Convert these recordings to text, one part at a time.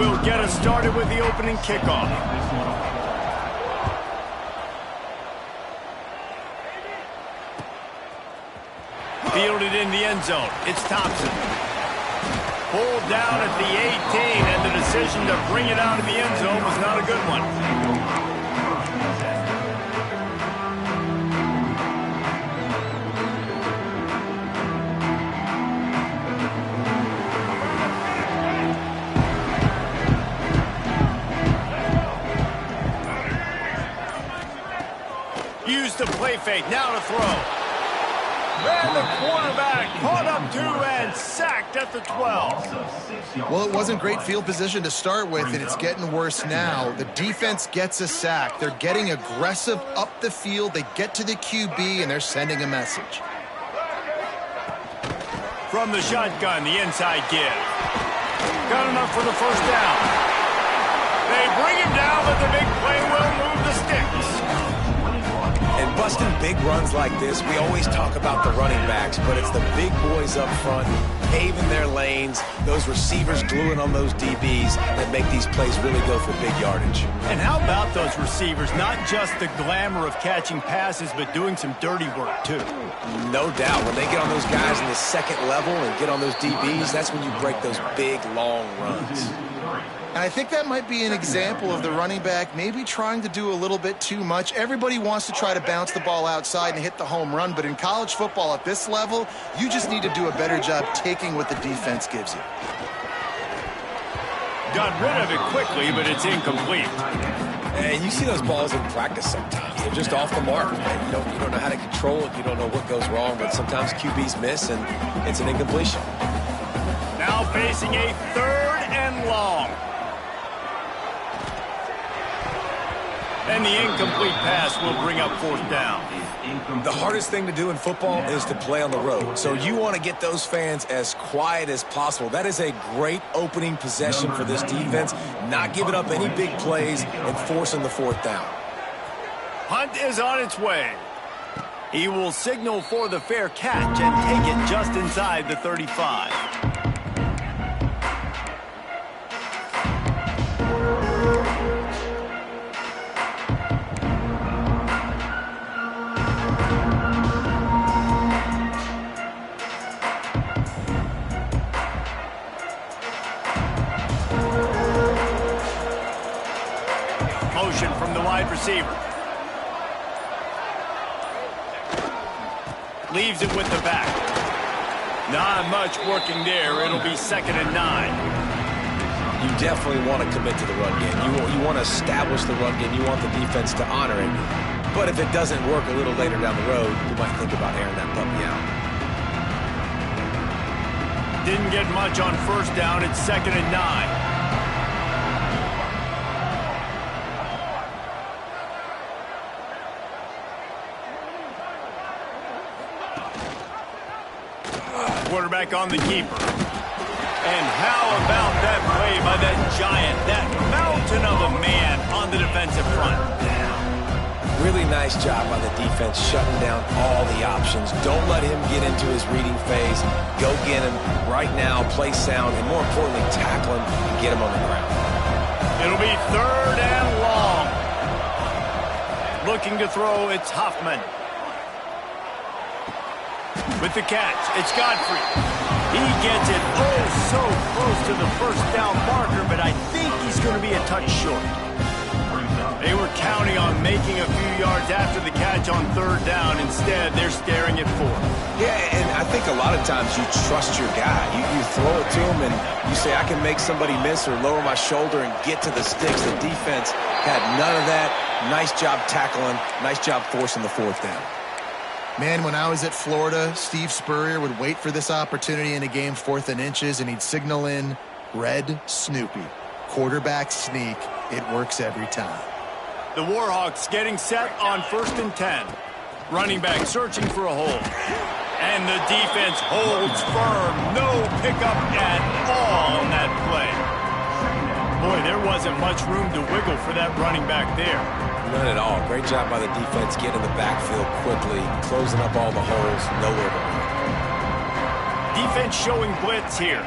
will get us started with the opening kickoff. Fielded in the end zone. It's Thompson. Pulled down at the 18, and the decision to bring it out of the end zone was not a good one. Used the play fake. Now to throw. And the quarterback caught up to and sacked at the 12. Well, it wasn't great field position to start with, and it's getting worse now. The defense gets a sack. They're getting aggressive up the field. They get to the QB, and they're sending a message. From the shotgun, the inside give. Got enough for the first down. They bring him down, but the big play will move the sticks. And busting big runs like this, we always talk about the running backs, but it's the big boys up front, paving their lanes, those receivers gluing on those DBs that make these plays really go for big yardage. And how about those receivers? Not just the glamour of catching passes, but doing some dirty work, too. No doubt. When they get on those guys in the second level and get on those DBs, that's when you break those big, long runs. And I think that might be an example of the running back maybe trying to do a little bit too much. Everybody wants to try to bounce the ball outside and hit the home run, but in college football at this level, you just need to do a better job taking what the defense gives you. Got rid of it quickly, but it's incomplete. And you see those balls in practice sometimes. They're just off the mark. You don't know how to control it. You don't know what goes wrong, but sometimes QBs miss, and it's an incompletion. Now facing a 3rd and long. And the incomplete pass will bring up 4th down. The hardest thing to do in football is to play on the road. So you want to get those fans as quiet as possible. That is a great opening possession for this defense. Not giving up any big plays and forcing the 4th down. Hunt is on its way. He will signal for the fair catch and take it just inside the 35. Motion from the wide receiver. Leaves it with the back. Not much working there. It'll be 2nd and 9. You definitely want to commit to the run game. You want to establish the run game. You want the defense to honor it. But if it doesn't work a little later down the road, you might think about airing that puppy out. Didn't get much on 1st down. It's 2nd and 9. Quarterback on the keeper. And how about that play by that giant, that mountain of a man on the defensive front? Really nice job by the defense shutting down all the options. Don't let him get into his reading phase. Go get him right now, play sound, and more importantly, tackle him and get him on the ground. It'll be 3rd and long. Looking to throw, it's Hoffman. With the catch, it's Godfrey. He gets it so close to the 1st down marker, but I think he's going to be a touch short. They were counting on making a few yards after the catch on 3rd down. Instead, they're staring at 4th. Yeah, and I think a lot of times you trust your guy. You throw it to him, and you say, I can make somebody miss or lower my shoulder and get to the sticks. The defense had none of that. Nice job tackling. Nice job forcing the 4th down. Man, when I was at Florida, Steve Spurrier would wait for this opportunity in a game 4th and inches, and he'd signal in Red Snoopy. Quarterback sneak. It works every time. The Warhawks getting set on 1st and 10. Running back searching for a hole. And the defense holds firm. No pickup at all on that play. Boy, there wasn't much room to wiggle for that running back there. None at all. Great job by the defense getting in the backfield quickly, closing up all the holes, nowhere to run. Defense showing blitz here.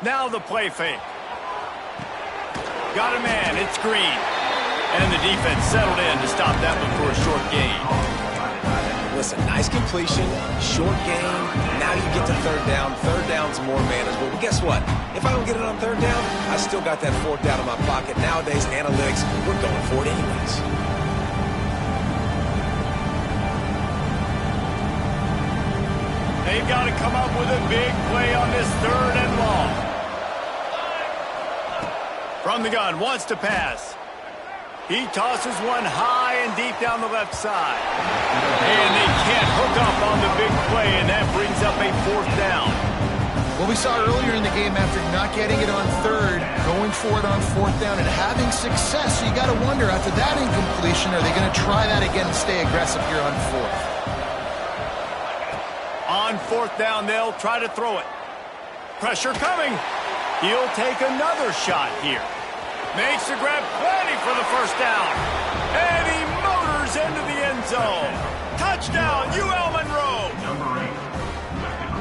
Now the play fake. Got a man. It's Green. And the defense settled in to stop that one for a short gain. Listen, nice completion, short gain. Now you get to third down. Third down's more manageable. But guess what? If I don't get it on third down, I still got that fourth down in my pocket. Nowadays, analytics, we're going for it anyways. They've got to come up with a big play on this 3rd and long. From the gun, wants to pass. He tosses one high and deep down the left side. And they can't hook up on the big play, and that brings up a 4th down. Well, we saw earlier in the game, after not getting it on 3rd, going for it on 4th down and having success. So you got to wonder, after that incompletion, are they going to try that again and stay aggressive here on 4th? On 4th down, they'll try to throw it. Pressure coming. He'll take another shot here. Makes the grab, plenty for the 1st down. And he motors into the end zone. Touchdown, UL Monroe.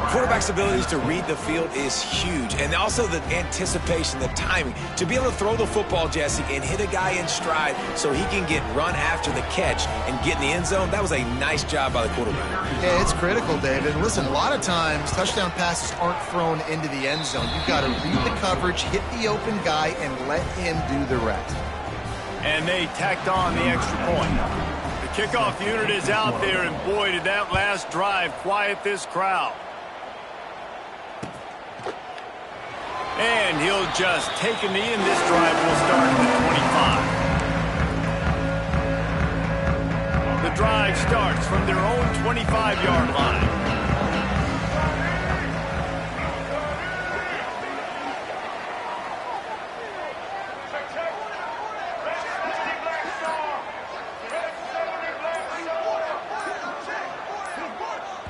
Quarterback's abilities to read the field is huge, and also the anticipation, the timing. To be able to throw the football, Jesse, and hit a guy in stride so he can get run after the catch and get in the end zone, that was a nice job by the quarterback. Yeah, it's critical, David. Listen, a lot of times, touchdown passes aren't thrown into the end zone. You've got to read the coverage, hit the open guy, and let him do the rest. And they tacked on the extra point. The kickoff unit is out there, and boy, did that last drive quiet this crowd. And he'll just take a knee, and this drive will start at the 25. The drive starts from their own 25-yard line.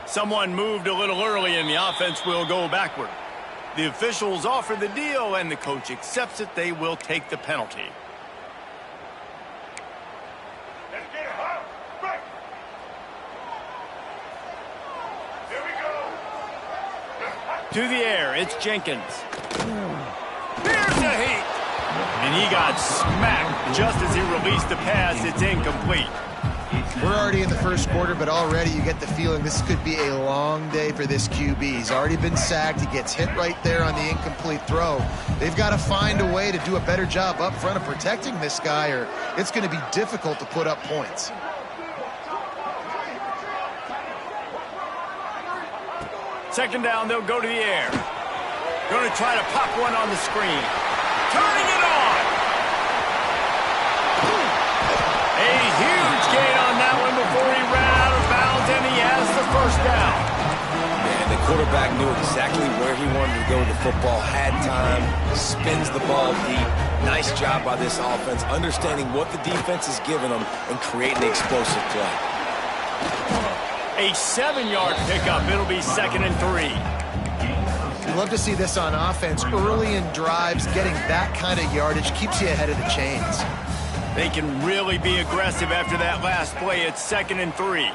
Someone moved a little early, and the offense will go backward. The officials offer the deal, and the coach accepts it. They will take the penalty. To the air, it's Jenkins. Here's a heat. And he got smacked just as he released the pass. It's incomplete. We're already in the 1st quarter, but already you get the feeling this could be a long day for this QB. He's already been sacked. He gets hit right there on the incomplete throw. They've got to find a way to do a better job up front of protecting this guy, or it's going to be difficult to put up points. Second down, they'll go to the air. Going to try to pop one on the screen. Turning it on. A huge gain on that one before he ran out of bounds, and he has the 1st down. And the quarterback knew exactly where he wanted to go with the football, had time, spins the ball deep. Nice job by this offense, understanding what the defense is giving them and creating the explosive play. A 7-yard pickup. It'll be 2nd and 3. You love to see this on offense. Early in drives, getting that kind of yardage keeps you ahead of the chains. They can really be aggressive after that last play. It's 2nd and 3.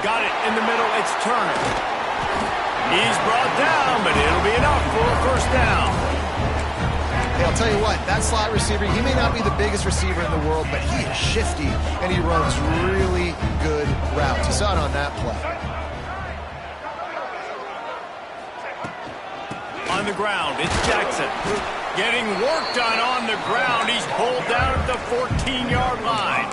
Got it in the middle. It's Turner. He's brought down, but it'll be enough for a 1st down. Hey, I'll tell you what, that slot receiver, he may not be the biggest receiver in the world, but he is shifty, and he runs really good routes. You saw it on that play. On the ground, it's Jackson. Getting work done on the ground. He's pulled down at the 14-yard line.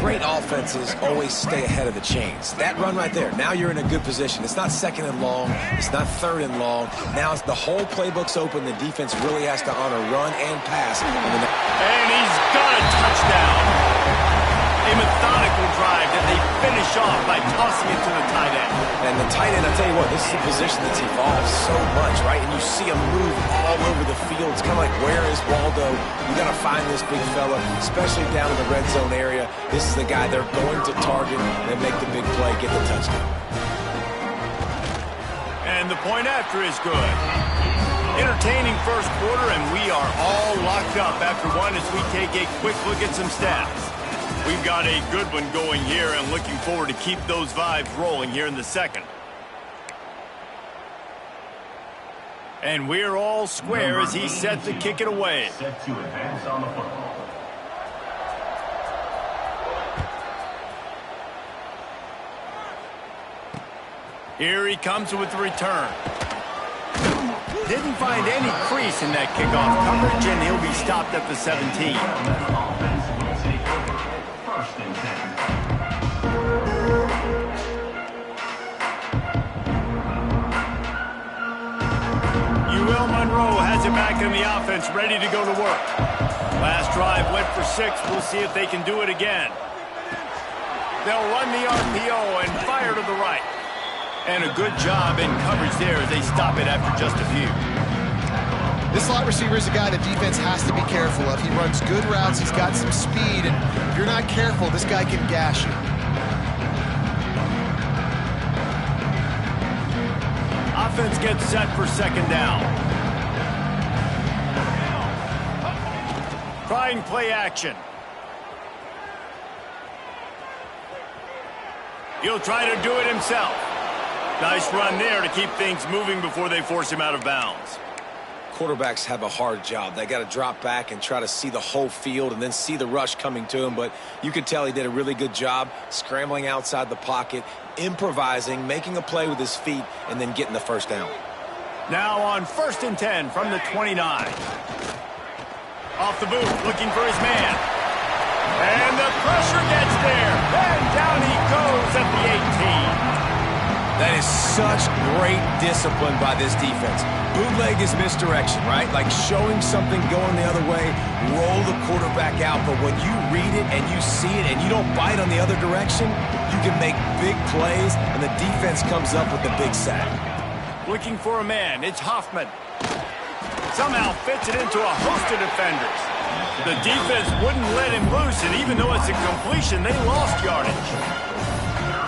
Great offenses always stay ahead of the chains. That run right there, now you're in a good position. It's not 2nd and long. It's not 3rd and long. Now it's the whole playbook's open. The defense really has to honor run and pass. And he's got a touchdown. A methodical drive that they finish off by tossing it to the tight end. And the tight end, I tell you what, this is a position that's evolved so much, right? And you see him move all over the field. It's kind of like, where is Waldo? You got to find this big fella, especially down in the red zone area. This is the guy they're going to target and make the big play, get the touchdown. And the point after is good. Entertaining 1st quarter, and we are all locked up after one as we take a quick look at some stats. We've got a good one going here, and looking forward to keep those vibes rolling here in the 2nd. And we're all square as he's set to kick it away. Set to advance on the football. Here he comes with the return. Didn't find any crease in that kickoff coverage, and he'll be stopped at the 17. Offense will take over. First and 10. UL Monroe has it back in the offense, ready to go to work. Last drive went for 6. We'll see if they can do it again. They'll run the RPO and fire to the right. And a good job in coverage there as they stop it after just a few. This slot receiver is a guy the defense has to be careful of. He runs good routes, he's got some speed, and if you're not careful, this guy can gash you. Offense gets set for second down. Trying play action. He'll try to do it himself. Nice run there to keep things moving before they force him out of bounds. Quarterbacks have a hard job. They got to drop back and try to see the whole field and then see the rush coming to him. But you could tell he did a really good job scrambling outside the pocket, improvising, making a play with his feet, and then getting the first down. Now on 1st and 10 from the 29. Off the boot, looking for his man. And the pressure gets there. And down he goes at the 18. That is such great discipline by this defense. Bootleg is misdirection, right? Like showing something going the other way, roll the quarterback out. But when you read it and you see it and you don't bite on the other direction, you can make big plays, and the defense comes up with the big sack. Looking for a man. It's Hoffman. Somehow fits it into a host of defenders. The defense wouldn't let him loose, and even though it's a completion, they lost yardage.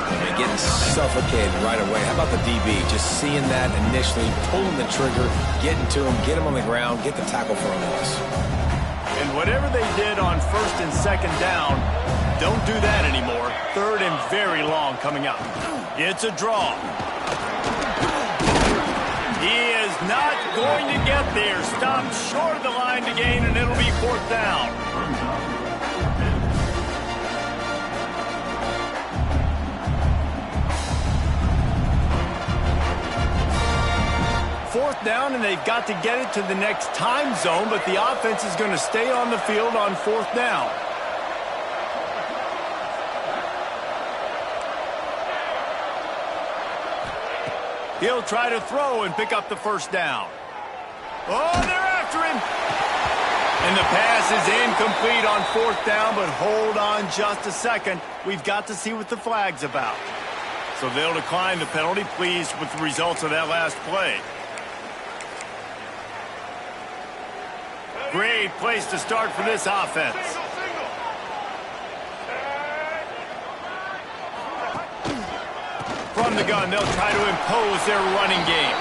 They're getting suffocated right away. How about the DB? Just seeing that initially, pulling the trigger, getting to him, get him on the ground, get the tackle for a loss. And whatever they did on 1st and 2nd down, don't do that anymore. 3rd and very long coming up. It's a draw. He is not going to get there. Stopped short of the line to gain, and it'll be 4th down. Fourth down, and they've got to get it to the next time zone, but the offense is going to stay on the field on 4th down. He'll try to throw and pick up the 1st down. Oh, they're after him. And the pass is incomplete on 4th down, but hold on just a second. We've got to see what the flag's about. So they'll decline the penalty, pleased with the results of that last play. Great place to start for this offense. From the gun, they'll try to impose their running game.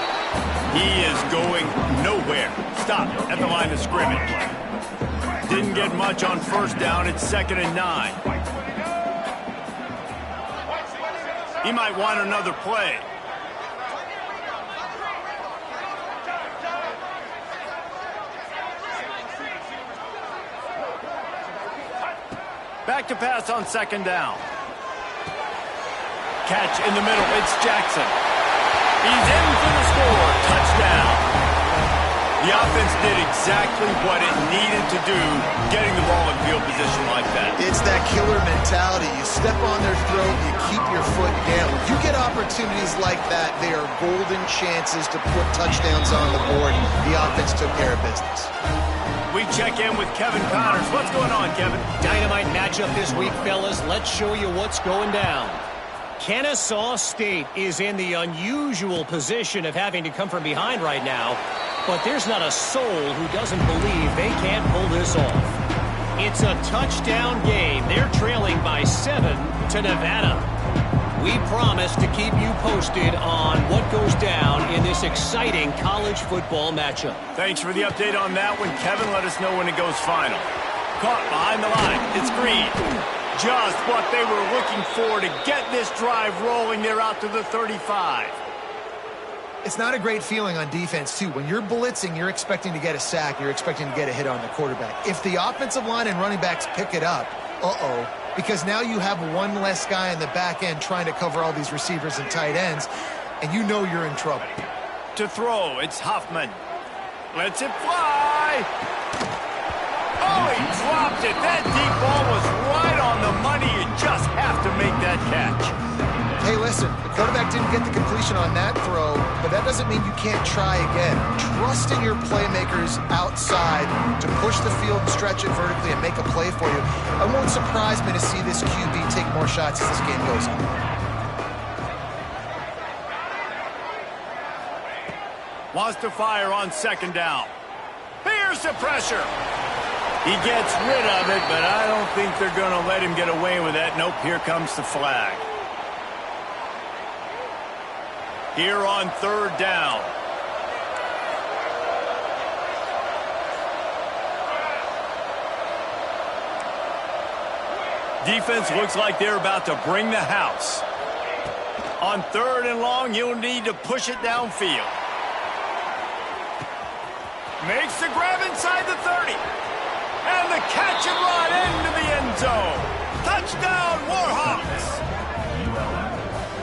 He is going nowhere. Stop at the line of scrimmage. Didn't get much on 1st down. It's 2nd and 9. He might want another play. Back to pass on 2nd down. Catch in the middle. It's Jackson. He's in for the score. Touchdown. The offense did exactly what it needed to do, getting the ball in field position like that. It's that killer mentality. You step on their throat, you keep your foot down. When you get opportunities like that, they are golden chances to put touchdowns on the board. The offense took care of business. We check in with Kevin Connors. What's going on, Kevin? Dynamite matchup this week, fellas. Let's show you what's going down. Kennesaw State is in the unusual position of having to come from behind right now, but there's not a soul who doesn't believe they can't pull this off. It's a touchdown game. They're trailing by 7 to Nevada. We promise to keep you posted on what goes down in this exciting college football matchup. Thanks for the update on that one, Kevin. Let us know when it goes final. Caught behind the line. It's Green. Just what they were looking for to get this drive rolling. They're out to the 35. It's not a great feeling on defense, too. When you're blitzing, you're expecting to get a sack. You're expecting to get a hit on the quarterback. If the offensive line and running backs pick it up, because now you have one less guy in the back end trying to cover all these receivers and tight ends, and you know you're in trouble. To throw, it's Huffman. Lets it fly. Oh, he dropped it. That deep ball was right on the money. You just have to make that catch. Hey, listen, the quarterback didn't get the completion on that throw, but that doesn't mean you can't try again. Trust in your playmakers outside to push the field, stretch it vertically, and make a play for you. It won't surprise me to see this QB take more shots as this game goes on. Wants to fire on second down. Here's the pressure. He gets rid of it, but I don't think they're going to let him get away with that. Nope, here comes the flag. Here on third down. Defense looks like they're about to bring the house. On third and long, you'll need to push it downfield. Makes the grab inside the 30. And the catch and run into the end zone. Touchdown, Warhawks.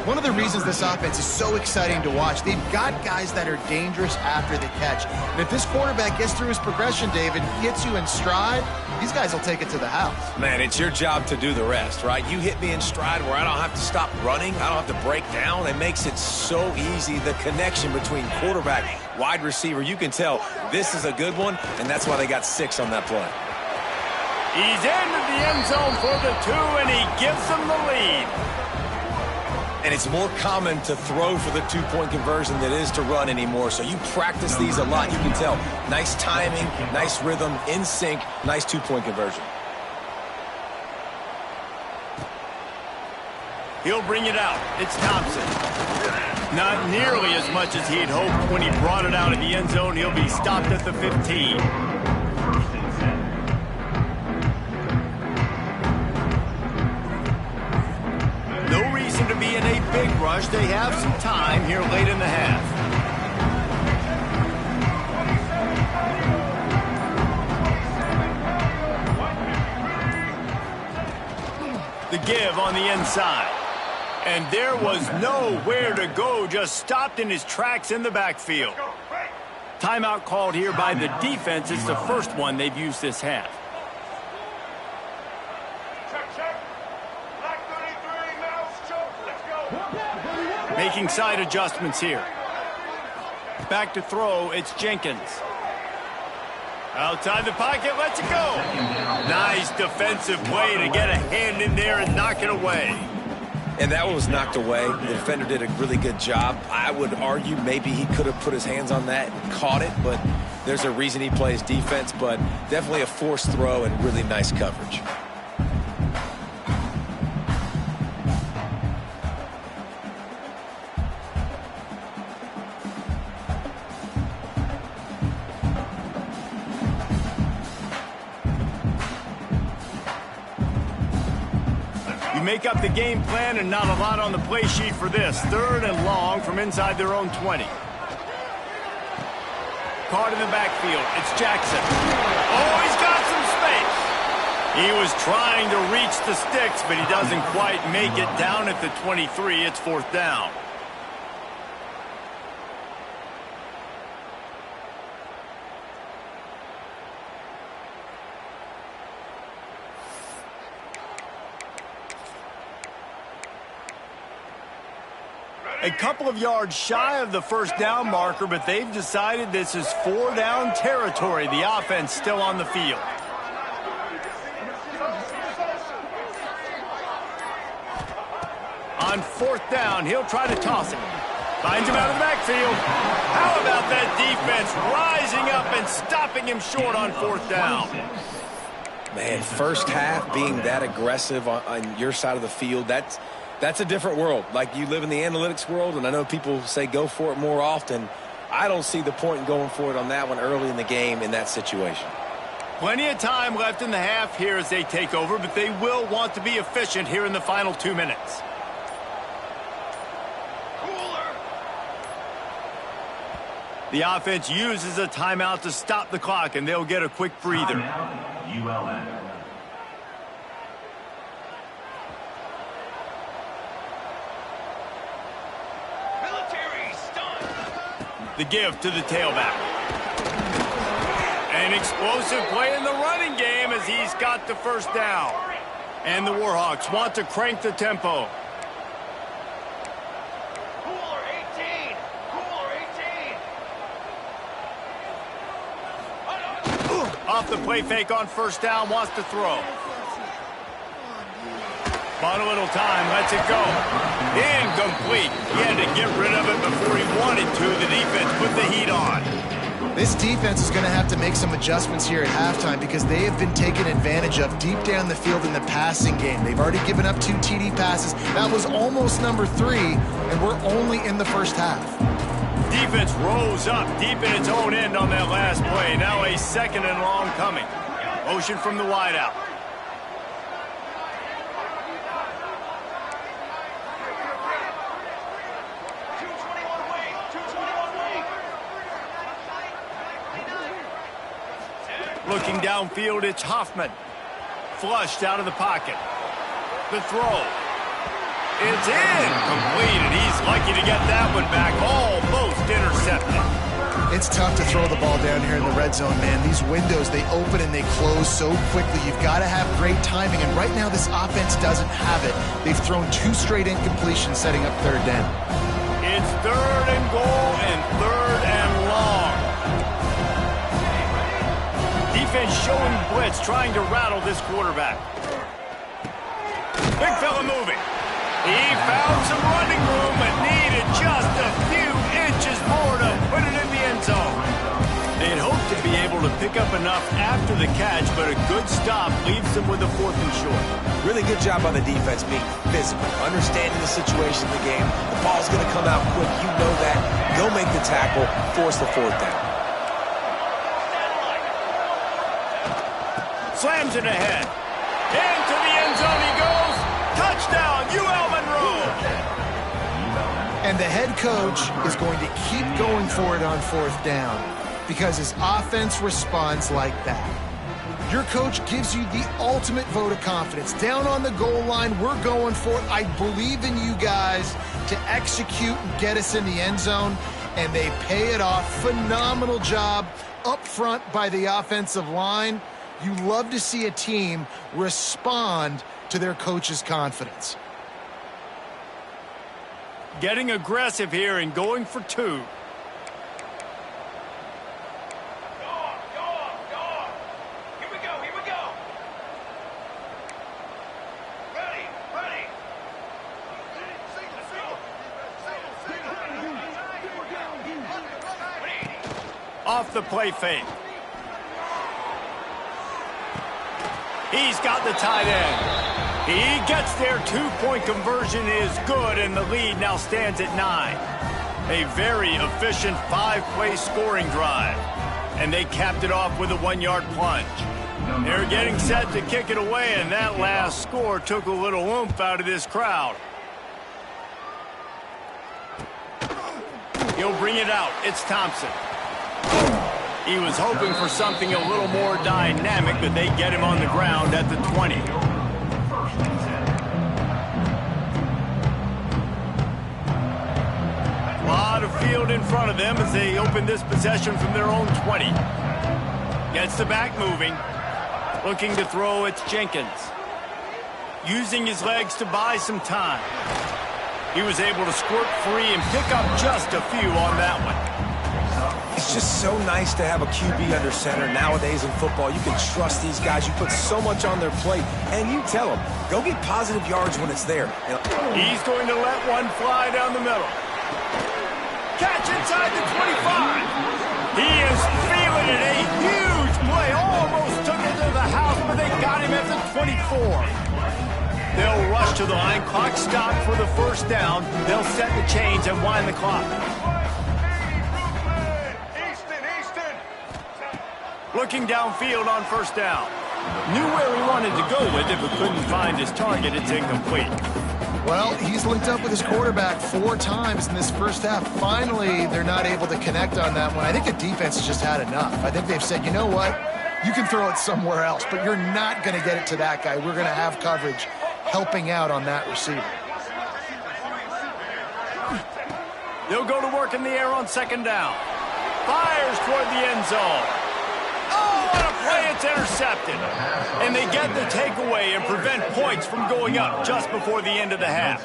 One of the reasons this offense is so exciting to watch, they've got guys that are dangerous after the catch. And if this quarterback gets through his progression, David, gets you in stride, these guys will take it to the house. Man, it's your job to do the rest, right? You hit me in stride where I don't have to stop running. I don't have to break down. It makes it so easy. The connection between quarterback, wide receiver, you can tell this is a good one, and that's why they got 6 on that play. He's into the end zone for the 2, and he gives them the lead. And it's more common to throw for the 2-point conversion than it is to run anymore. So you practice these a lot. You can tell. Nice timing, nice rhythm, in sync, nice 2-point conversion. He'll bring it out. It's Thompson. Not nearly as much as he'd hoped when he brought it out in the end zone. He'll be stopped at the 15. No reason to be in a big rush. They have some time here late in the half. The give on the inside. And there was nowhere to go, just stopped in his tracks in the backfield. Timeout called here by the defense. It's the first one they've used this half. Making side adjustments here. Back to throw, it's Jenkins. Outside the pocket, lets it go. Nice defensive play to get a hand in there and knock it away. And that one was knocked away. The defender did a really good job. I would argue maybe he could have put his hands on that and caught it, but there's a reason he plays defense, but definitely a forced throw and really nice coverage. Make up the game plan and not a lot on the play sheet for this. Third and long from inside their own 20. Caught in the backfield. It's Jackson. Oh, he's got some space. He was trying to reach the sticks, but he doesn't quite make it down at the 23. It's fourth down. A couple of yards shy of the first down marker, but they've decided this is 4-down territory. The offense still on the field. On fourth down, he'll try to toss it. Finds him out of the backfield. How about that defense rising up and stopping him short on fourth down? Man, first half being that aggressive on your side of the field, that's a different world. Like, you live in the analytics world, and I know people say go for it more often. I don't see the point in going for it on that one early in the game in that situation. Plenty of time left in the half here as they take over, but they will want to be efficient here in the final 2 minutes. The offense uses a timeout to stop the clock, and they'll get a quick breather. Timeout, ULM. The give to the tailback. An explosive play in the running game as he's got the first down. And the Warhawks want to crank the tempo. Cooler 18! Cooler 18! Off the play fake on first down, wants to throw. Bought a little time, lets it go. Incomplete. He had to get rid of it before he wanted to. The defense put the heat on. This defense is going to have to make some adjustments here at halftime because they have been taken advantage of deep down the field in the passing game. They've already given up 2 TD passes. That was almost number 3, and we're only in the first half. Defense rose up deep in its own end on that last play. Now a second and long coming. Motion from the wideout. Looking downfield, it's Hoffman. Flushed out of the pocket. The throw. It's incomplete, and he's lucky to get that one back. Almost intercepted. It's tough to throw the ball down here in the red zone, man. These windows, they open and they close so quickly. You've got to have great timing, and right now this offense doesn't have it. They've thrown 2 straight incompletions setting up third down. It's third and goal and third and long. Defense showing blitz, trying to rattle this quarterback. Big fella moving. He found some running room but needed just a few inches more to put it in the end zone. They'd hoped to be able to pick up enough after the catch, but a good stop leaves them with a 4th and short. Really good job by the defense being physical, understanding the situation of the game. The ball's going to come out quick. You know that. Go make the tackle, force the 4th down. Slams it ahead. Into the end zone he goes. Touchdown, UL Monroe. And the head coach is going to keep going for it on 4th down because his offense responds like that. Your coach gives you the ultimate vote of confidence. Down on the goal line, we're going for it. I believe in you guys to execute and get us in the end zone, and they pay it off. Phenomenal job up front by the offensive line. You love to see a team respond to their coach's confidence. Getting aggressive here and going for 2. Go, go! Here we go, here we go! Ready, ready! Off the play fake. He's got the tight end. He gets there. 2-point conversion is good, and the lead now stands at 9. A very efficient 5-play scoring drive. And they capped it off with a 1-yard plunge. They're getting set to kick it away, and that last score took a little oomph out of this crowd. He'll bring it out. It's Thompson. He was hoping for something a little more dynamic, but they get him on the ground at the 20. A lot of field in front of them as they open this possession from their own 20. Gets the back moving. Looking to throw, it's Jenkins. Using his legs to buy some time. He was able to squirt free and pick up just a few on that one. It's just so nice to have a QB under center. Nowadays in football, you can trust these guys. You put so much on their plate, and you tell them, go get positive yards when it's there. He's going to let one fly down the middle. Catch inside the 25. He is feeling it. A huge play. Almost took it to the house, but they got him at the 24. They'll rush to the line. Clock stopped for the first down. They'll set the chains and wind the clock. Looking downfield on first down. Knew where he wanted to go with it, but couldn't find his target. It's incomplete. Well, he's linked up with his quarterback 4 times in this first half. Finally, they're not able to connect on that one. I think the defense has just had enough. I think they've said, you know what? You can throw it somewhere else, but you're not going to get it to that guy. We're going to have coverage helping out on that receiver. They'll go to work in the air on second down. Fires toward the end zone. Oh, what a play. It's intercepted. And they get the takeaway and prevent points from going up just before the end of the half.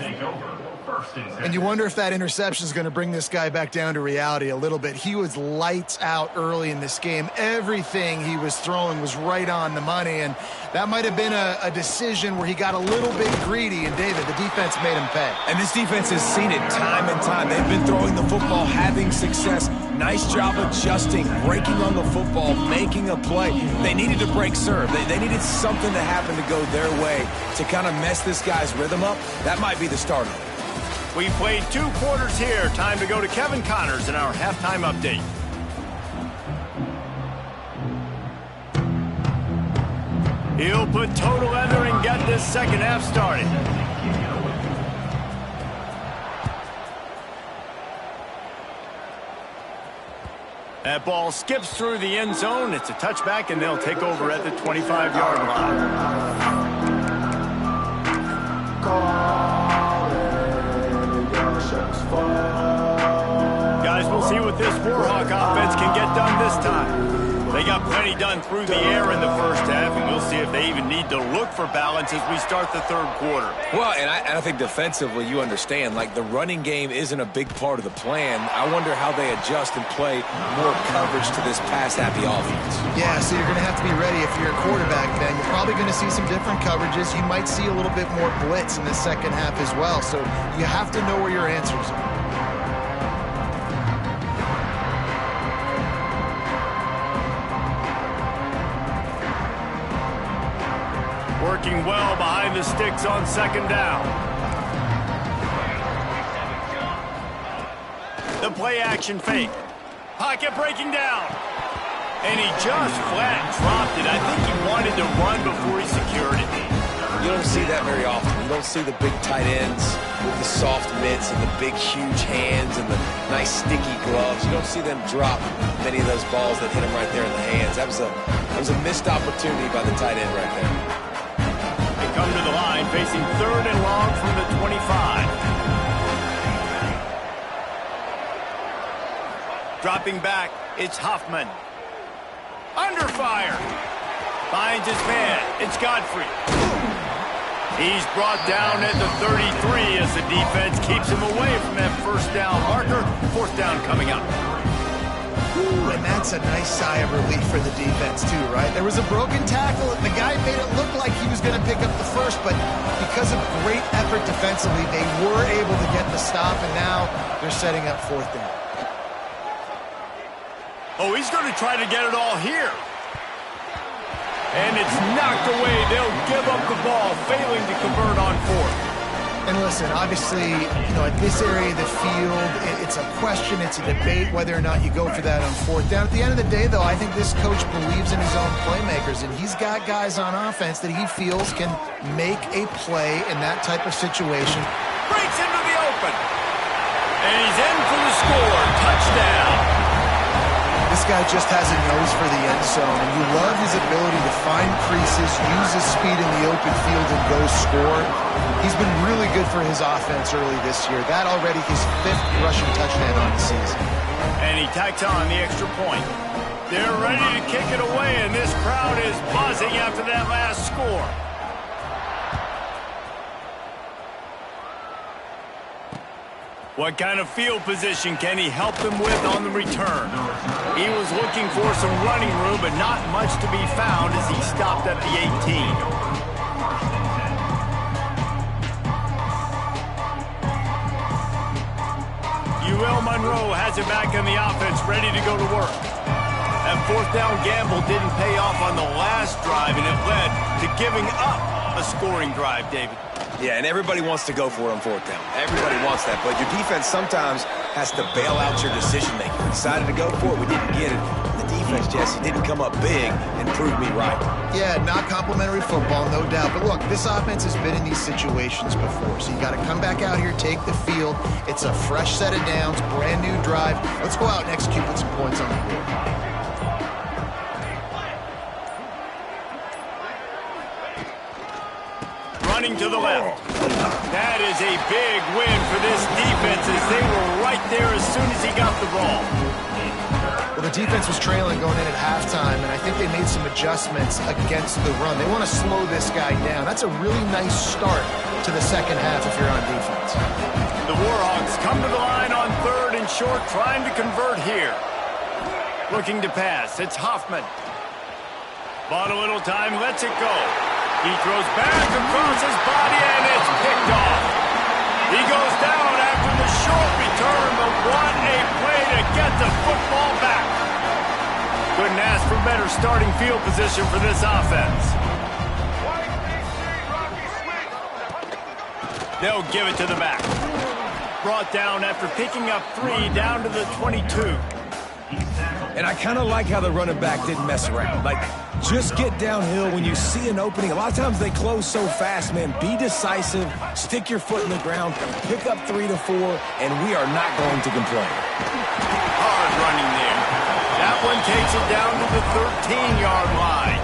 And you wonder if that interception is going to bring this guy back down to reality a little bit. He was lights out early in this game. Everything he was throwing was right on the money, and that might have been a decision where he got a little bit greedy, and David, the defense made him pay. And this defense has seen it time and time. They've been throwing the football, having success. Nice job adjusting, breaking on the football, making a play. They needed to break serve. They needed something to happen to go their way to kind of mess this guy's rhythm up. That might be the start of it. We played 2 quarters here. Time to go to Kevin Connors in our halftime update. He'll put toe together and get this second half started. That ball skips through the end zone. It's a touchback, and they'll take over at the 25-yard line. Guys, we'll see what this Warhawk offense can get done this time. They got plenty done through the air in the first half, and we'll see if they even need to look for balance as we start the third quarter. Well, and I think defensively, you understand, like the running game isn't a big part of the plan. I wonder how they adjust and play more coverage to this pass-happy offense. Yeah, so you're going to have to be ready if you're a quarterback, man. You're probably going to see some different coverages. You might see a little bit more blitz in the second half as well, so you have to know where your answers are. Working well behind the sticks on second down. The play action fake. Pocket breaking down. And he just flat dropped it. I think he wanted to run before he secured it. You don't see that very often. You don't see the big tight ends with the soft mitts and the big, huge hands and the nice, sticky gloves. You don't see them drop many of those balls that hit them right there in the hands. That was a missed opportunity by the tight end right there. Come to the line, facing third and long from the 25. Dropping back, it's Hoffman. Under fire. Finds his man. It's Godfrey. He's brought down at the 33 as the defense keeps him away from that first down marker. Fourth down coming up. And that's a nice sigh of relief for the defense, too, right? There was a broken tackle, and the guy made it look like he was going to pick up the first, but because of great effort defensively, they were able to get the stop, and now they're setting up fourth down. Oh, he's going to try to get it all here. And it's knocked away. They'll give up the ball, failing to convert on fourth. And listen, obviously, at this area of the field, it's a question, it's a debate whether or not you go for that on fourth down. At the end of the day, though, I think this coach believes in his own playmakers, and he's got guys on offense that he feels can make a play in that type of situation. Breaks into the open. And he's in for the score. Touchdown. This guy just has a nose for the end zone, and you love his ability to find creases, use his speed in the open field, and go score. He's been really good for his offense early this year. That already his 5th rushing touchdown on the season. And he tacks on the extra point. They're ready to kick it away, and this crowd is buzzing after that last score. What kind of field position can he help them with on the return? He was looking for some running room, but not much to be found as he stopped at the 18. UL Monroe has it back in the offense, ready to go to work. That fourth down gamble didn't pay off on the last drive, and it led to giving up a scoring drive, David. Yeah, and everybody wants to go for it on fourth down. Everybody wants that, but your defense sometimes has to bail out your decision-making. We decided to go for it, we didn't get it. The defense, Jesse, didn't come up big and prove me right. Yeah, not complimentary football, no doubt. But look, this offense has been in these situations before, so you got to come back out here, take the field. It's a fresh set of downs, brand new drive. Let's go out and execute with some points on the board. Running to the left. That is a big win for this defense as they were right there as soon as he got the ball. Well, the defense was trailing going in at halftime, and I think they made some adjustments against the run. They want to slow this guy down. That's a really nice start to the second half if you're on defense. The Warhawks come to the line on 3rd and short, trying to convert here. Looking to pass. It's Hoffman. Bought a little time, lets it go. He throws back across his body, and it's picked off. He goes down after the short return, but what a play to get the football back. Couldn't ask for better starting field position for this offense. They'll give it to the back. Brought down after picking up 3 down to the 22. And I kind of like how the running back didn't mess around. Like, just get downhill when you see an opening. A lot of times they close so fast, man. Be decisive, stick your foot in the ground, pick up 3 to 4, and we are not going to complain. Hard running there. That one takes it down to the 13-yard line.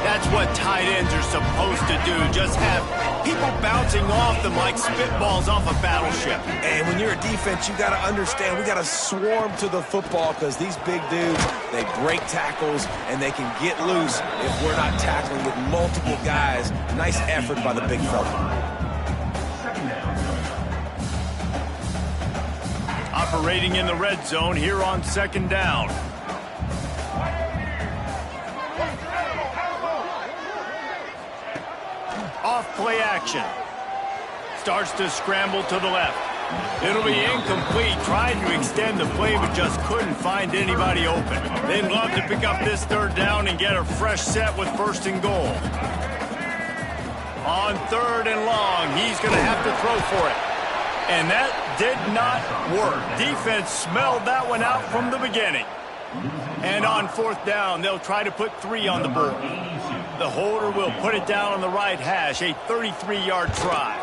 That's what tight ends are supposed to do. Just have people bouncing off them like spitballs off a battleship. And when you're a defense, you got to understand, we got to swarm to the football because these big dudes, they break tackles and they can get loose if we're not tackling with multiple guys. Nice effort by the big fella. Operating in the red zone here on 2nd down. Off play action. Starts to scramble to the left. It'll be incomplete, trying to extend the play, but just couldn't find anybody open. They'd love to pick up this 3rd down and get a fresh set with 1st and goal. On 3rd and long, he's going to have to throw for it. And that did not work. Defense smelled that one out from the beginning. And on 4th down, they'll try to put 3 on the board. The holder will put it down on the right hash, a 33-yard try.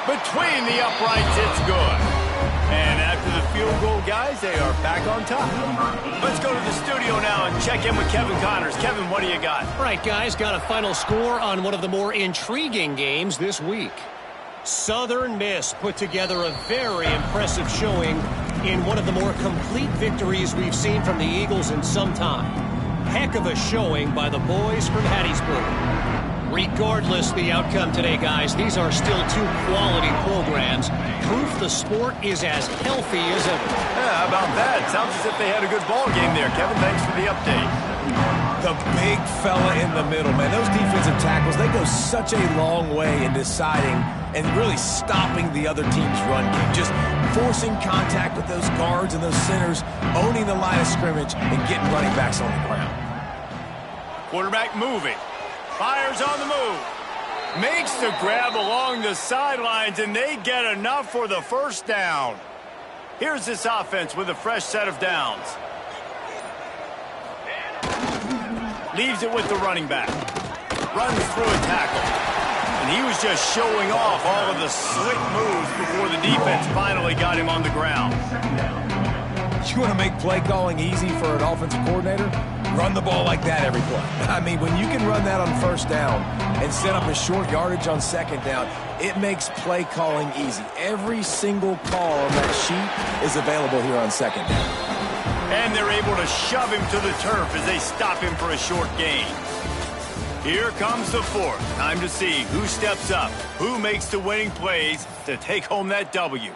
Between the uprights, it's good. And after the field goal, guys, they are back on top. Let's go to the studio now and check in with Kevin Connors. Kevin, what do you got? All right, guys, got a final score on one of the more intriguing games this week. Southern Miss put together a very impressive showing in one of the more complete victories we've seen from the Eagles in some time. Heck of a showing by the boys from Hattiesburg. Regardless the outcome today, guys, these are still 2 quality programs. Proof the sport is as healthy as ever. Yeah, how about that? Sounds as if they had a good ball game there. Kevin, thanks for the update. The big fella in the middle, man. Those defensive tackles, they go such a long way in deciding and really stopping the other team's run game. Just forcing contact with those guards and those centers, owning the line of scrimmage, and getting running backs on the ground. Quarterback moving. Fires on the move. Makes the grab along the sidelines, and they get enough for the 1st down. Here's this offense with a fresh set of downs. Leaves it with the running back. Runs through a tackle. And he was just showing off all of the slick moves before the defense finally got him on the ground. You want to make play calling easy for an offensive coordinator? Run the ball like that every play. I mean, when you can run that on 1st down and set up a short yardage on 2nd down, it makes play calling easy. Every single call on that sheet is available here on 2nd down. And they're able to shove him to the turf as they stop him for a short gain. Here comes the 4th. Time to see who steps up, who makes the winning plays to take home that W.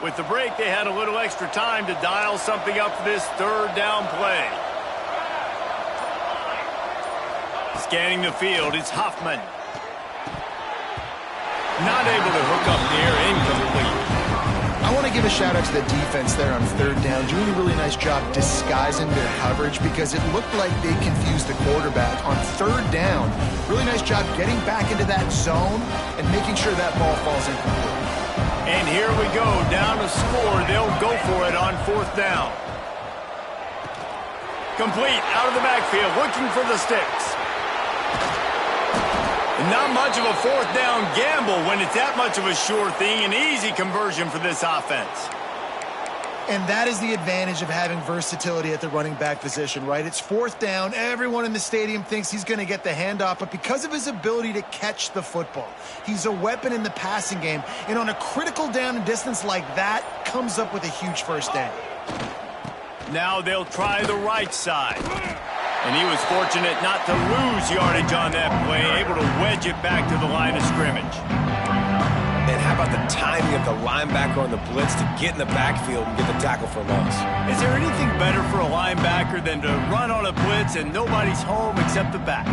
With the break, they had a little extra time to dial something up for this 3rd down play. Scanning the field, it's Hoffman. Not able to hook up there, incomplete. I want to give give a shout out to the defense there on third down, doing a really nice job disguising their coverage because it looked like they confused the quarterback on third down. Really nice job getting back into that zone and making sure that ball falls incomplete. And here we go, down to score. They'll go for it on fourth down. Complete, out of the backfield, looking for the sticks. Not much of a fourth down gamble when it's that much of a sure thing. An easy conversion for this offense. And that is the advantage of having versatility at the running back position, right? It's fourth down. Everyone in the stadium thinks he's going to get the handoff, but because of his ability to catch the football, he's a weapon in the passing game. And on a critical down and distance like that, comes up with a huge first down. Now they'll try the right side. And he was fortunate not to lose yardage on that play, able to wedge it back to the line of scrimmage. And how about the timing of the linebacker on the blitz to get in the backfield and get the tackle for loss? Is there anything better for a linebacker than to run on a blitz and nobody's home except the back?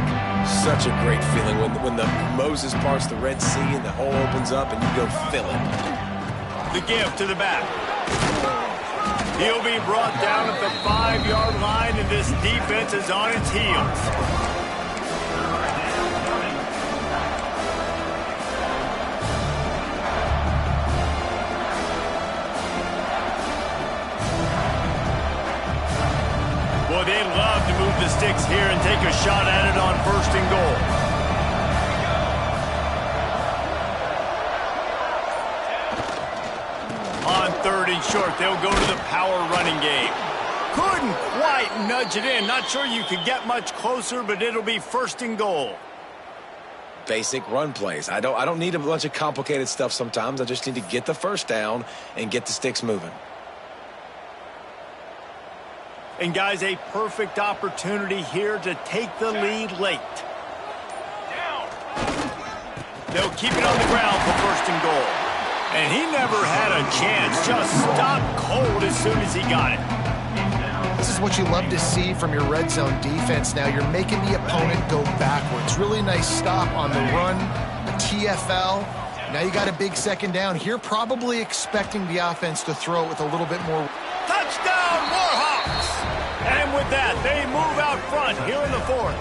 Such a great feeling when the Moses parts the Red Sea and the hole opens up and you go fill it. The give to the back. He'll be brought down at the 5-yard line, and this defense is on its heels. Boy, they love to move the sticks here and take a shot at it on first and goal. On third and short, they'll go to the power running game. Couldn't quite nudge it in. Not sure you could get much closer, but it'll be first and goal. Basic run plays. I don't need a bunch of complicated stuff sometimes. I just need to get the first down and get the sticks moving. And guys, a perfect opportunity here to take the lead late. They'll keep it on the ground for first and goal. And he never had a chance, just stopped cold as soon as he got it. This is what you love to see from your red zone defense now. You're making the opponent go backwards. Really nice stop on the run, a TFL. Now you got a big second down here, probably expecting the offense to throw it with a little bit more. Touchdown, Warhawks! And with that, they move out front here in the fourth.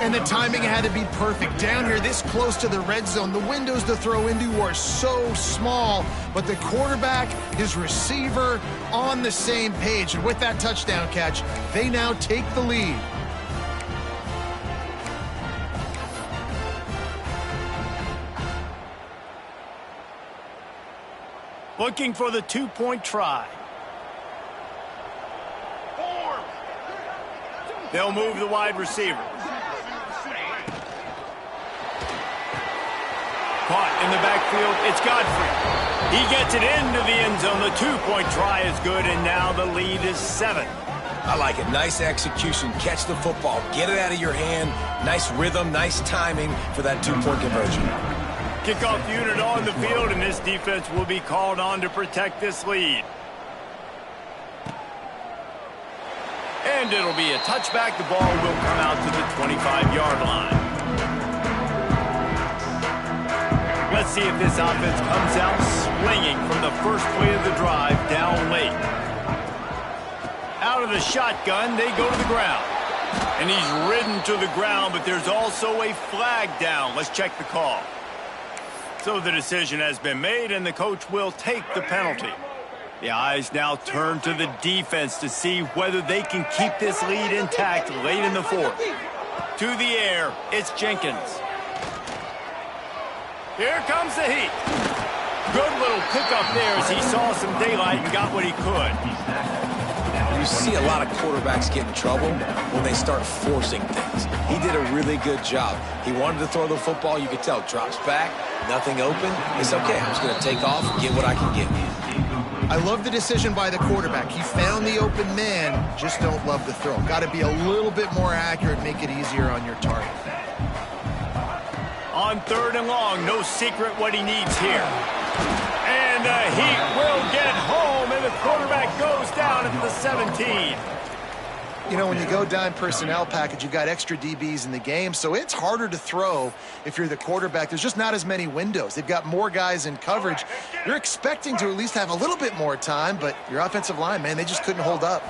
And the timing had to be perfect. Down here, this close to the red zone, the windows to throw into are so small, but the quarterback, his receiver, on the same page. And with that touchdown catch, they now take the lead. Looking for the two-point try. They'll move the wide receiver. Caught in the backfield, it's Godfrey. He gets it into the end zone. The two-point try is good, and now the lead is 7. I like it. Nice execution. Catch the football. Get it out of your hand. Nice rhythm, nice timing for that two-point conversion. Kickoff unit on the field, and this defense will be called on to protect this lead. And it'll be a touchback. The ball will come out to the 25-yard line. Let's see if this offense comes out swinging from the first play of the drive down late. Out of the shotgun, they go to the ground. And he's ridden to the ground, but there's also a flag down. Let's check the call. So the decision has been made, and the coach will take the penalty. The eyes now turn to the defense to see whether they can keep this lead intact late in the fourth. To the air, it's Jenkins. Here comes the heat. Good little pickup there as he saw some daylight and got what he could. You see a lot of quarterbacks get in trouble when they start forcing things. He did a really good job. He wanted to throw the football. You could tell. Drops back, nothing open. It's okay. I'm just going to take off and get what I can get. I love the decision by the quarterback. He found the open man, just don't love the throw. Got to be a little bit more accurate, make it easier on your target. On third and long, no secret what he needs here. And the Heat will get home, and the quarterback goes down at the 17. You know, when you go dime personnel package, you've got extra DBs in the game, so it's harder to throw if you're the quarterback. There's just not as many windows. They've got more guys in coverage. You're expecting to at least have a little bit more time, but your offensive line, man, they just couldn't hold up.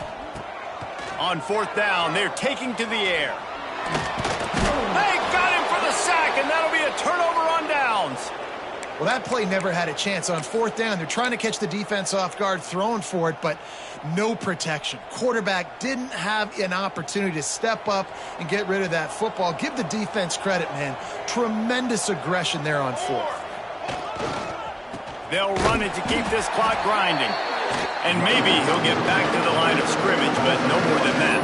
On fourth down, they're taking to the air. They got him for the sack, and that'll be a turnover on downs. Well, that play never had a chance. On fourth down, they're trying to catch the defense off guard, throwing for it, but no protection. Quarterback didn't have an opportunity to step up and get rid of that football. Give the defense credit, man. Tremendous aggression there on fourth. They'll run it to keep this clock grinding. And maybe he'll get back to the line of scrimmage, but no more than that.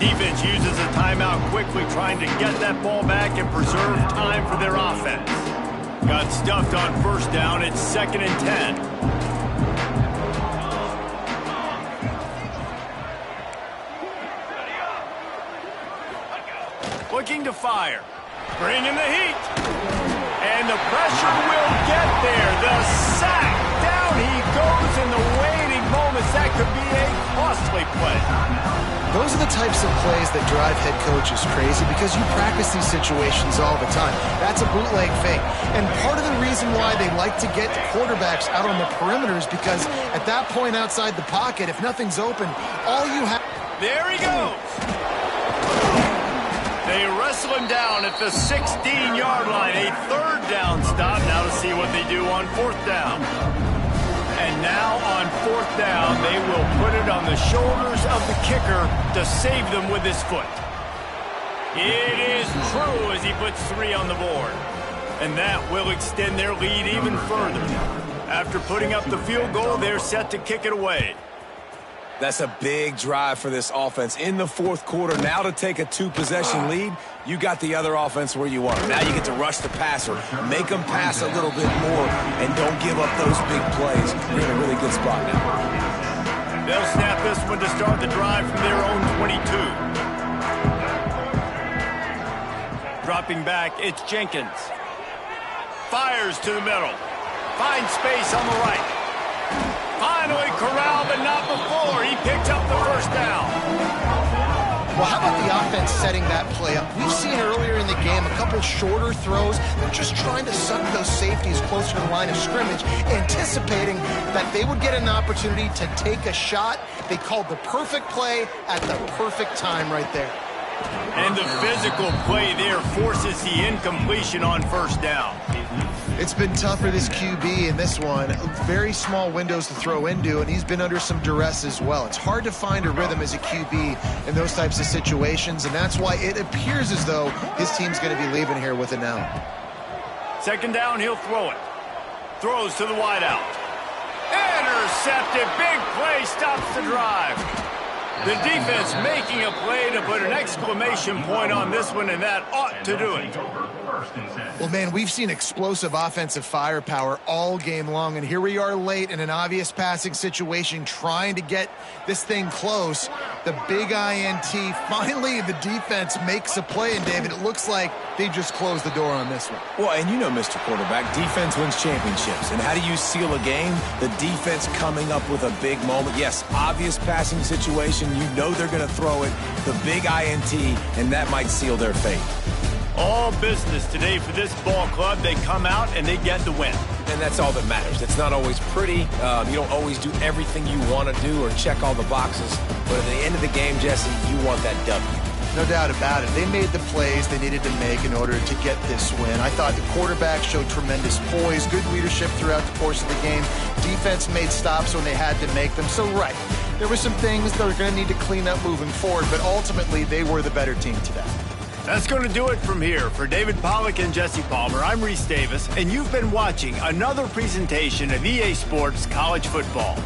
Defense uses a timeout quickly, trying to get that ball back and preserve time for their offense. Got stuffed on first down. It's 2nd and 10. Looking to fire. Bring in the heat. And the pressure will get there. The sack. Down he goes in the waiting moments. That could be a costly play. Those are the types of plays that drive head coaches crazy because you practice these situations all the time. That's a bootleg fake. And part of the reason why they like to get quarterbacks out on the perimeter is because at that point outside the pocket, if nothing's open, all you have... There he goes. They wrestle him down at the 16-yard line. A third down stop. Now to see what they do on fourth down. And now on fourth down, they will put it on the shoulders of the kicker to save them with his foot. It is true as he puts 3 on the board. And that will extend their lead even further. After putting up the field goal, they're set to kick it away. That's a big drive for this offense in the fourth quarter. Now to take a 2-possession lead, you got the other offense where you want them. Now you get to rush the passer, make them pass a little bit more, and don't give up those big plays. You're in a really good spot now. They'll snap this one to start the drive from their own 22. Dropping back, it's Jenkins. Fires to the middle. Finds space on the right. Finally corralled, but not before. He picked up the first down. Well, how about the offense setting that play up? We've seen earlier in the game a couple shorter throws. They're just trying to suck those safeties closer to the line of scrimmage, anticipating that they would get an opportunity to take a shot. They called the perfect play at the perfect time right there. And the physical play there forces the incompletion on first down. It's been tough for this QB in this one. Very small windows to throw into, and he's been under some duress as well. It's hard to find a rhythm as a QB in those types of situations, and that's why it appears as though his team's going to be leaving here with it now. 2nd down, he'll throw it. Throws to the wideout. Intercepted. Big play stops the drive. The defense making a play to put an exclamation point on this one, and that ought to do it. Well, man, we've seen explosive offensive firepower all game long, and here we are late in an obvious passing situation trying to get this thing close. The big INT. Finally, the defense makes a play, and David, it looks like they just closed the door on this one. Well, and you know, Mr. Quarterback, defense wins championships. And how do you seal a game? The defense coming up with a big moment. Yes, obvious passing situation. You know they're going to throw it. The big INT, and that might seal their fate. All business today for this ball club. They come out and they get the win. And that's all that matters. It's not always pretty. You don't always do everything you want to do or check all the boxes. But at the end of the game, Jesse, you want that W. No doubt about it. They made the plays they needed to make in order to get this win. I thought the quarterback showed tremendous poise, good leadership throughout the course of the game. Defense made stops when they had to make them. So, right, there were some things that were going to need to clean up moving forward, but ultimately they were the better team today. That's going to do it from here. For David Pollack and Jesse Palmer, I'm Reese Davis, and you've been watching another presentation of EA Sports College Football.